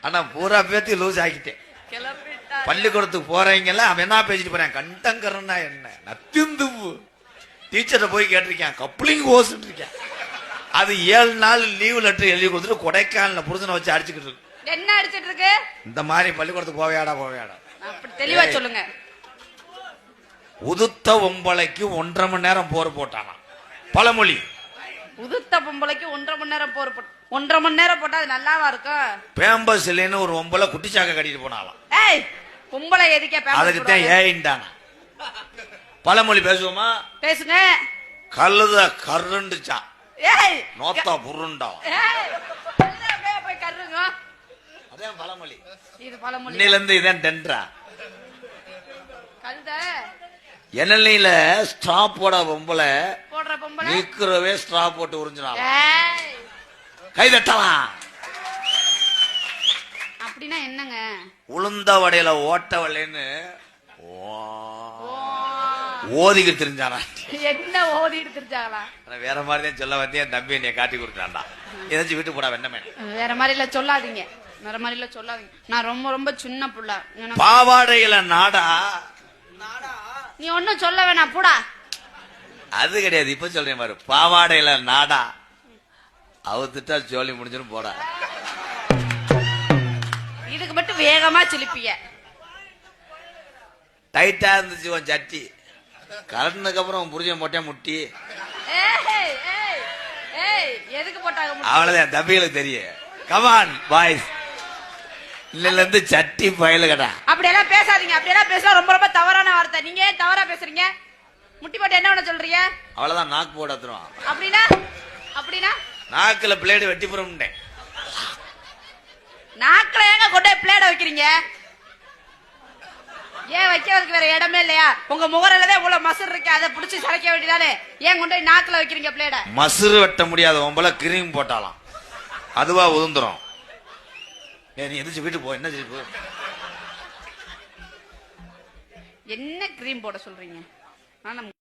ஆனா பூரா பேத்தி லூஸ் ஆக்கிட்டேன். பள்ளிக்கூடத்துக்கு போறீங்கல்ல, அவன் என்ன பேசிட்டு போறேன், கண்டங்கரன்னா என்ன நத்திந்து டீச்சரை போய் கேட்டிருக்கேன், கப்ளிங் ஓசுன்னு இருக்கேன். அது 7 நாள் லீவ் லெட்டர் எழுதி கொடுத்துட்டு கொடைக்கானல புருஷனை வச்சு அடிச்சுக்கிட்டு இருக்கு. என்ன அடிச்சிட்டு இருக்கு? இந்த மாதிரி பள்ளிக்கூடத்துக்கு போவையாடா அப்படி தெளிவா சொல்லுங்க. உதுத்த ஒம்பளைக்கு 1.5 மணி நேரம் போர் போட்டானா பழமொழி. உதுத்த பொம்பளைக்கு 1.5 மணி நேரம் போர் போட்டு 1.5 மணி நேரம் போட்டா அது நல்லாவா இருக்கும்? பேம்பஸ் இல்லைன்னு ஒரு ஒம்பளை குட்டிச்சாக்க கட்டிட்டு போனாலாம். ஏய் பொம்பளை எதுக்கே பேம்பஸ்? அதுக்குத்தான் ஏன்டானா. பழமொழி பேசுவோமா? பேசுங்க. கழுத கருண்டுச்சா, ஏய் நோத்தா புருண்டா. ஏய் போய் கருங்க. அதான் பழமொழி. இது பழமொழி. இன்னையில இருந்து இதான் டென்ட்ரா. கழுத எண்ணெயில ஸ்ட்ரா போட பொம்பளை போடுற பொம்பளை நீக்கிறவே ஸ்ட்ரா போட்டு உறிஞ்சினால. ஏய் கை தட்டலாம். அப்படின்னா என்னங்க? உளுந்த வடையில ஓட்ட வலைன்னு ஓதிக்கிட்டு தெரிஞ்சானா. என்ன ஓதிட்டு தெரிஞ்சாங்களா? வேற மாதிரிதான் சொல்ல வந்து என் தம்பி என்னைய காட்டி கொடுத்தான்டா. ஏதாச்சும் வீட்டு போடா வெண்ணமே. வேற மாதிரி இல்ல சொல்லாதீங்க, வேற மாதிரி இல்ல சொல்லாதீங்க. நான் ரொம்ப ரொம்ப சின்ன புள்ள. பாவாடையில நாடா. நீ ஒன்னும் சொல்ல வேணாம் போடா. அது கிடையாது, இப்ப சொல்றேன் பாரு. பாவாடையில நாடா அவுத்துட்டா ஜோலி முடிஞ்சிடும் போடா. இதுக்கு மட்டும் வேகமா சிலிப்பிய. டைட்டா இருந்துச்சு உன் சட்டி, கலந்ததுக்கு அப்புறம் புரிஞ்ச போட்டேன் முட்டி. எதுக்கு போட்டாங்க? அவ்வளவுதான் தம்பிகளுக்கு தெரியும். கமான் பாய்ஸ், இல்ல இருந்து சட்டி பயல கடா. அப்படியெல்லாம் பேசாதீங்க. அப்படியெல்லாம் பேசலாம் ரொம்ப ரொம்ப தவறான வார்த்தை. நீங்க ஏன் தவறா பேசுறீங்க? முட்டி போட்டு என்ன பண்ண சொல்றீங்க? அவ்வளவுதான், நாக்கு போட தருவான். அப்படின்னா அப்படின்னா நாக்குல பிளேடு வெட்டி போறோம்னே. நாக்குல ஏங்க கொண்டே பிளேட வைக்கிறீங்க? ஏன் வைக்கிறதுக்கு வேற இடமே இல்லையா? உங்க முகரலதான் இவ்வளவு மசர் இருக்கு, அதை பிடிச்சி சளைக்க வேண்டியதானே. ஏன் கொண்டு நாக்குல வைக்கிறீங்க பிளேட? மசுறு வெட்ட முடியாது உம்பல, கிரீம் போட்டாலாம் அதுவா உதுந்துரும். நீ எதிர்த்து வீட்டுக்கு போ. என்ன செய்ய? என்ன கிரீம் போட சொல்றீங்க?